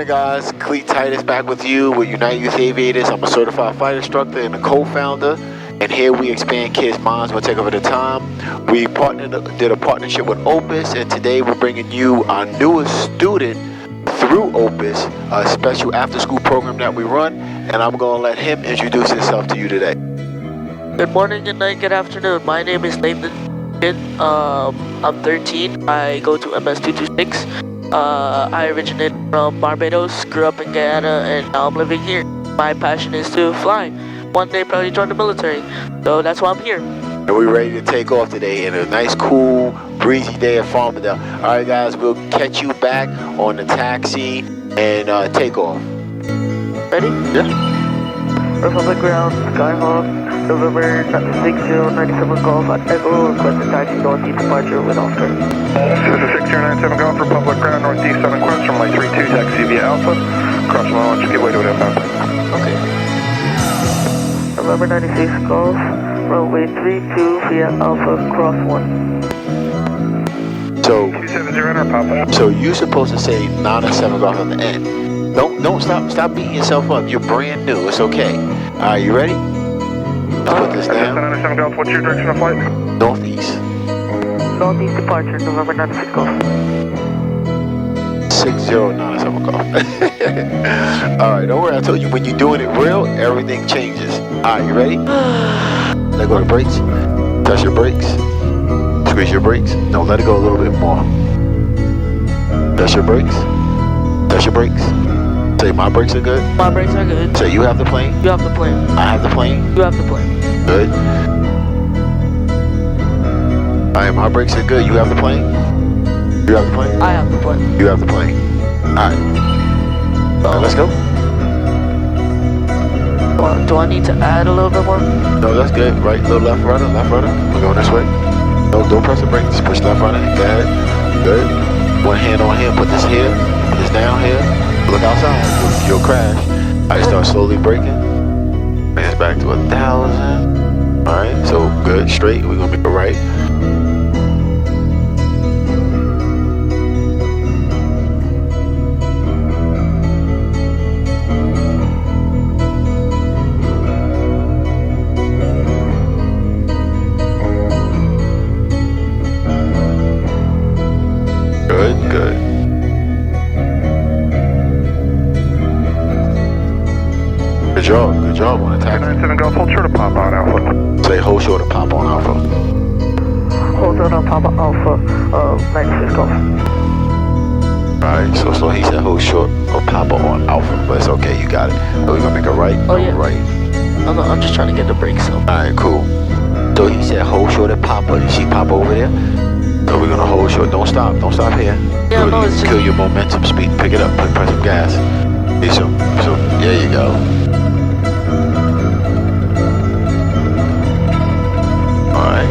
guys, Cleet Titus back with you with United Youth Aviators. I'm a certified flight instructor and a co-founder, and here we expand kids' minds one take over the time. We did a partnership with Opus, and today we're bringing you our newest student through Opus, a special after-school program that we run, and I'm going to let him introduce himself to you today. Good morning, good night, good afternoon. My name is Nathan. I'm 13. I go to MS 226. I originated from Barbados, grew up in Guyana, and now I'm living here. My passion is to fly. One day probably join the military. So that's why I'm here. And we're ready to take off today in a nice, cool, breezy day at Farmingdale. All right, guys, we'll catch you back on the taxi and take off. Ready? Yeah. Republic Ground, Skyhawk, November 6097 Golf at Echo, requested taxi northeast departure with Oscar. This is 6097 Golf, Republic Ground, northeast on request from Light 32, taxi via Alpha, cross my launch, give way to an inbound. Okay. November 96 Golf, runway 32 via Alpha, cross 1. So you're supposed to say 9 and 7 Golf at the end. Don't stop beating yourself up. You're brand new. It's okay. All right, you ready? Put this down. 997 Golf, what's your direction of flight? Northeast. Northeast departure, November 96 Golf. 6097 Golf. All right, don't worry. I told you when you're doing it real, everything changes. All right, you ready? Let go of the brakes. Touch your brakes. Squeeze your brakes. No, let it go a little bit more. Touch your brakes. Touch your brakes. Say my brakes are good. My brakes are good. Say you have the plane. You have the plane. I have the plane. You have the plane. Good. All right, my brakes are good. You have the plane. You have the plane. I have the plane. You have the plane. All right. All right, let's go. Do I need to add a little bit more? No, that's good. Right, little left rudder, left rudder. We're going this way. No, don't press the brake. Just push left rudder. Got it. Good. One hand on here. Put this here. Put this down here. Look outside. You'll crash. All right, start slowly braking. Bring us back to 1,000. All right, so good. Straight. We're going to make a right. Good. Good job on the taxi. 997 Golf, hold short of pop on Alpha. Say hold short of pop on Alpha. Hold short on Papa Alpha, 96 Golf. Alright, so he said hold short of Papa on Alpha, but it's okay, you got it. So we're gonna make a right. Oh yeah. Right. I'm just trying to get the brakes up. Alright, cool. So he said hold short of Papa. You see Papa over there? So we're gonna hold short. Don't stop here. Yeah, no, it's kill your momentum speed. Pick it up. Press some gas. So there you go. Alright.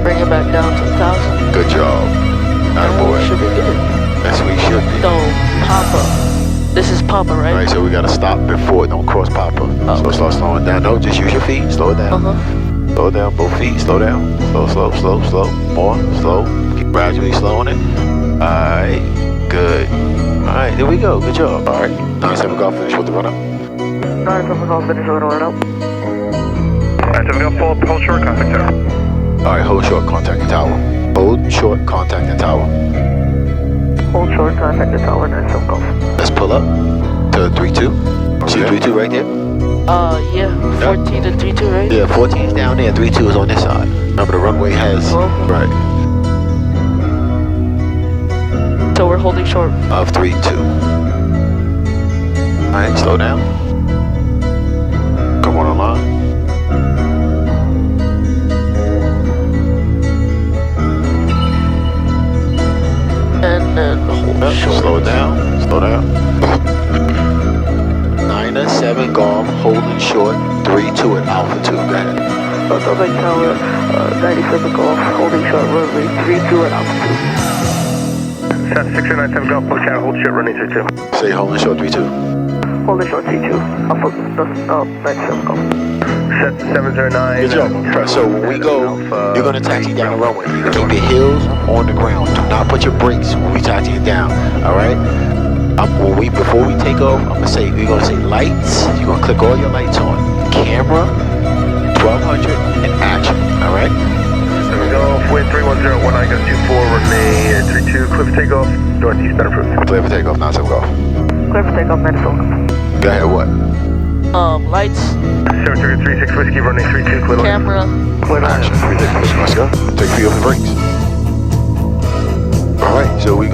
Bring it back down to 1,000. Good job. Alright, boy. Should be good. That's what we should be. No, Papa. This is Papa, right? Alright, so we gotta stop before. Don't cross Papa. Oh. So start slowing down. No, just use your feet. Slow it down. Slow down, both feet, slow down. Slow. More, slow. Keep gradually slowing it. Alright, good. Alright, there we go. Good job. Alright, 9-7 Golf, finish with the run up. 9-7 Golf, finish with the run up. 997 Golf, hold short, contact tower. Alright, hold short, contact the tower. Hold short, contact the tower. Hold short, contact the tower, 9-7 Golf. Let's pull up to 3-2. See 3-2 right there? Yeah, 14 and 3-2, right? Yeah, 14 is down there, 3-2 is on this side. Remember the runway has, right. So we're holding short. Of 3-2. Alright, slow down. Come on line. And then hold short. Slow down. 9-7 Golf, holding short, 3-2 at Alpha 2. Go ahead. Republic Tower, 97 Golf, holding short, runway 32 at Alpha 2. 6097 Golf, push out, hold short, running 32. Say holding short, 3-2. Holding short, 32. Alpha, 97 Golf. Set 709. Good job. So when we go, you're going to taxi down the runway. You're going to keep your heels on the ground. Do not put your brakes when we taxi it down. All right? Before we take off, we're gonna say lights. You're gonna click all your lights on. Camera, 1200, and action. All right. There we go. Wind 310, 19 gust 24, runway 32, clear for takeoff, northeast center approved. Clear for takeoff, now take off. Clear for takeoff, Minnesota. Go ahead, what? Lights, 736 whiskey, runway 32, clear. camera. Clear. Action. Let's go. Take a few of the brakes. All right, so when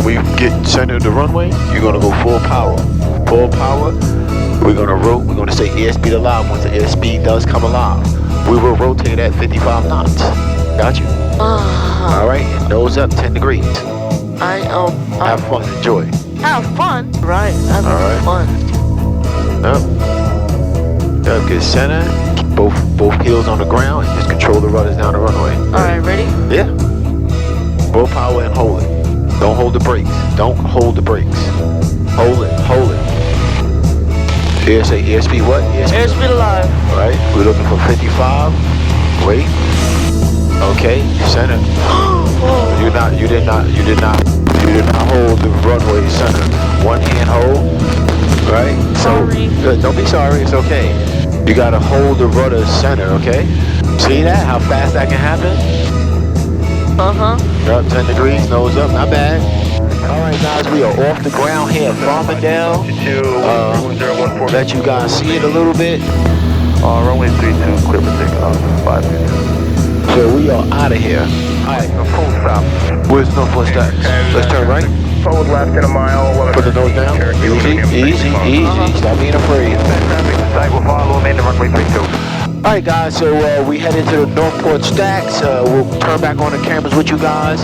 we get center the runway, you're gonna go full power. Full power. We're gonna say airspeed alive. Once the airspeed does come alive, we will rotate at 55 knots. Got you? All right, nose up 10 degrees. Have fun, enjoy. Have fun? Right, have fun. Up. Get center. Both heels on the ground. And just control the rudders down the runway. All right, ready? Yeah. Full power and hold it. Don't hold the brakes. Don't hold the brakes. Hold it. Hold it. Here, say airspeed what? Airspeed alive. All right. We're looking for 55. Wait. Okay. Center. You did not hold the runway center. One hand hold. Right. Sorry. So don't be sorry. It's okay. You gotta hold the rudder center. Okay. See that? How fast that can happen? Up 10 degrees, nose up, not bad. All right, guys, we are off the ground here, Farmingdale. Let you guys see it a little bit. Runway 32, clear for takeoff, 522. So we are out of here. All right. Full stop. Where's Northwest Stacks? Let's turn right. Forward left in a mile. Put the nose down. Easy. Stop being afraid. Site will follow in the runway 32. All right, guys, so we headed to the Northport Stacks. We'll turn back on the cameras with you guys.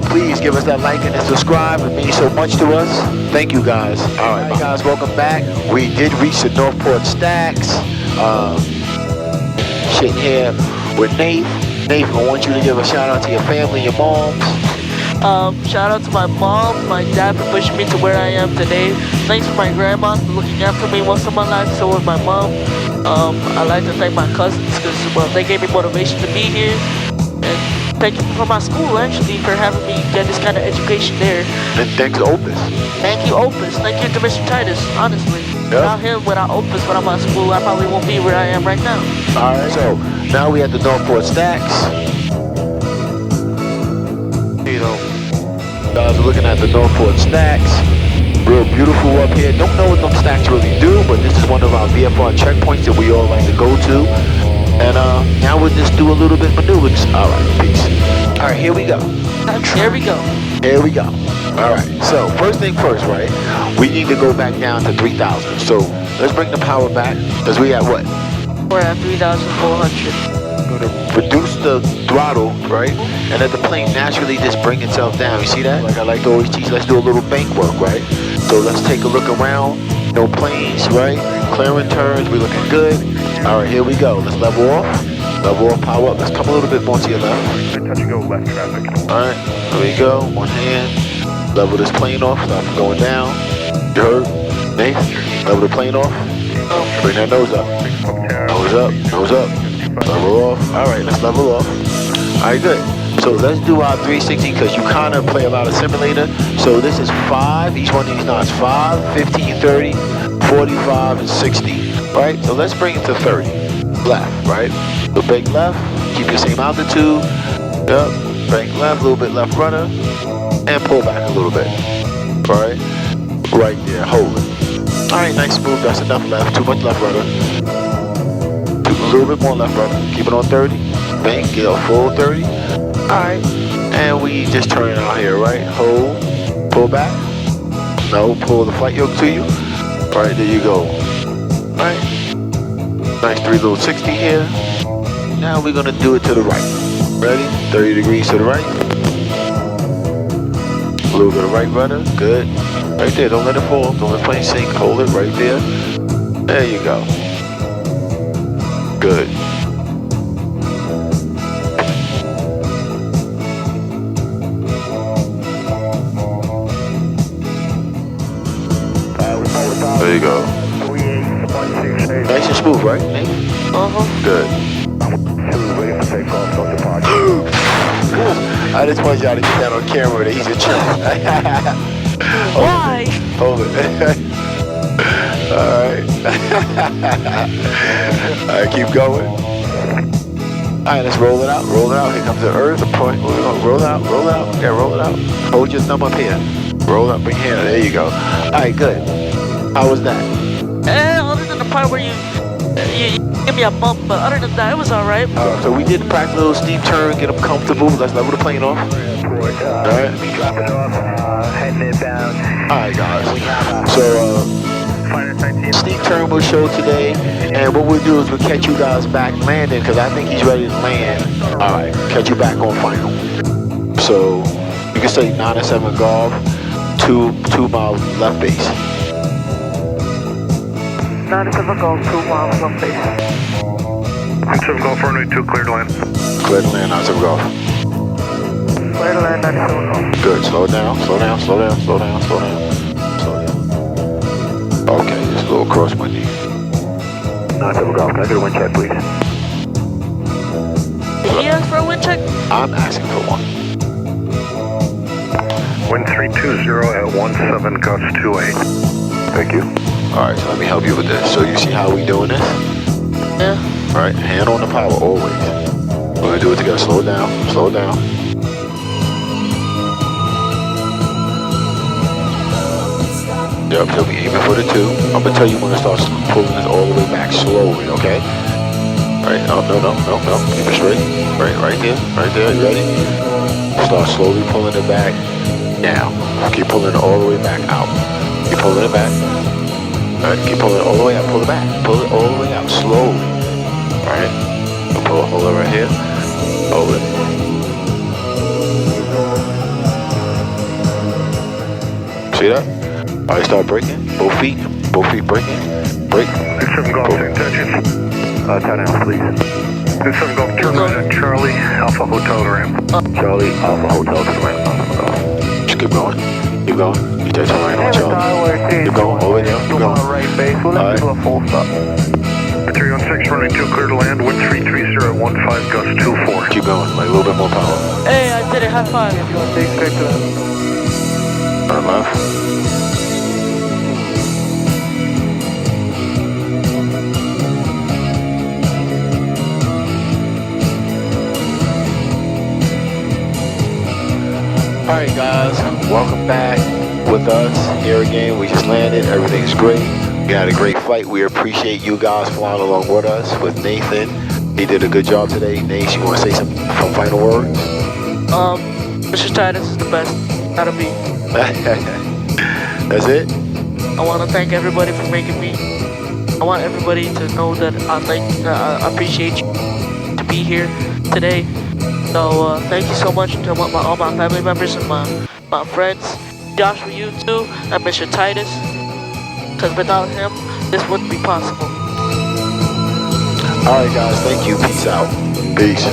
Please give us that like and subscribe. It means so much to us. Thank you, guys. All right, guys, welcome back. We did reach the Northport Stacks. Sitting here with Nate. Nate, I want you to give a shout out to your family, your moms. Shout out to my mom, my dad for pushing me to where I am today. Thanks for my grandma for looking after me most of my life, so with my mom. I'd like to thank my cousins because they gave me motivation to be here. And thank you for my school, actually, for having me get this kind of education there. And thanks to Opus. Thank you, Opus. Thank you to Mr. Titus, honestly. Without him, without Opus, without my school, I probably won't be where I am right now. All right, so now we at the Northport Stacks. You know, guys are looking at the Northport Stacks. Real beautiful up here. Don't know what them stacks really do, but this is one of our VFR checkpoints that we all like to go to. And now we'll just do a little bit of maneuvers. All right, peace. All right, here we go. Here we go. Here we go. All right, so first thing first, right? We need to go back down to 3,000. So let's bring the power back, because we at what? We're at 3,400. Going to reduce the throttle, right? And let the plane naturally just bring itself down. You see that? Like I like to always teach, let's do a little bank work, right? So let's take a look around. No planes, right? Clearing turns, we're looking good. All right, here we go. Let's level off. Level off, power up. Let's come a little bit more to your left. Touch and go left traffic. All right, here we go. One hand. Level this plane off. Stop from going down. You heard? Nate? Level the plane off. Bring that nose up. Nose up. Nose up. Level off. All right, let's level off. All right, good. So let's do our 360 because you kind of play a lot of simulator. So this is 5. Each one of these knots 5, 15, 30, 45, and 60. Right? So let's bring it to 30. Left, right? So brake left. Keep your same altitude. Yep. Brake left. A little bit left rudder. And pull back a little bit. All right? Right there. Hold it. All right, nice smooth. That's enough left. Too much left rudder. A little bit more left rudder. Keep it on 30. Bank. Get a full 30. Alright, and we just turn it out here, right? Hold, pull back. No, pull the flight yoke to you. Alright, there you go. Alright. Nice 360 here. Now we're gonna do it to the right. Ready? 30 degrees to the right. A little bit of right rudder. Good. Right there. Don't let it fall. Don't let the plane sink. Hold it right there. There you go. Good. There you go. Nice and smooth, right, Nate? Good. I just want y'all to get that on camera that he's a chump. Why? Hold it. Alright. Alright, keep going. Alright, let's roll it out. Roll it out. Here comes the earth. Point. We're gonna roll it out. Roll it out. Yeah, roll it out. Hold your thumb up here. Roll up. Bring your hand. There you go. Alright, good. How was that? Other than the part where you give me a bump, but other than that, it was alright. So we did practice a little steep turn, get them comfortable. Let's level the plane off. Alright. Drop it off, heading it down. Alright, guys. So, steep turn will show today, and what we'll do is we'll catch you guys back landing, because I think he's ready to land. Alright, catch you back on final. So, you can say 9 and 7 golf, 2 mile left base. 9 and 7 golf, 2 miles left base. 7 golf, runway 2, clear to land. Clear to land, 9 7 golf. Clear to land, 97 golf. Good, slow down, slow down, slow down, slow down, slow down. Slow down. Okay, just a little cross windy. 9 7 golf, can I get a wind check, please? Did he ask for a wind check? I'm asking for one. Wind 320 at 17 gusts 28. Thank you. Alright, so let me help you with this. So you see how we doing this? Yeah. Alright, hand on the power always. We're gonna do it together. Slow down, slow down. Yep, so we aiming for the 2. I'm gonna tell you when to start pulling this all the way back slowly, okay? Alright, no. Keep it straight. Right there, you ready? Start slowly pulling it back down. Keep pulling it all the way back out. Keep pulling it back. Alright, keep pulling it all the way out. Pull it back. Pull it all the way out slowly. Alright, hold it right here. Hold it. See that? Alright, start braking. Both feet braking. Brake. 7 golf, take attention. Turn out, please. 7 golf, turn right at Charlie, Alpha Hotel to ramp. Charlie, Alpha Hotel to the ramp. Just keep going. Keep going. You take turn right on Charlie. Keep going. Over there. Keep going. Right base, we'll let you do a full stop. 316, running 2, clear to land, wind 330 at 15 gusts 24. Keep going. Like a little bit more power. Hey, I did it. High five. If you want to take straight to them. Turn left. Alright guys, welcome back with us here again. We just landed, everything's great. We had a great flight. We appreciate you guys flying along with us with Nathan. He did a good job today. Nate, you want to say some final words? Mr. Titus is the best. Gotta be. That's it? I want to thank everybody for making me. I want everybody to know that I appreciate you to be here today. So thank you so much to all my family members and my friends, Joshua, you too, and Mr. Titus, because without him, this wouldn't be possible. Alright guys, thank you. Peace out. Peace.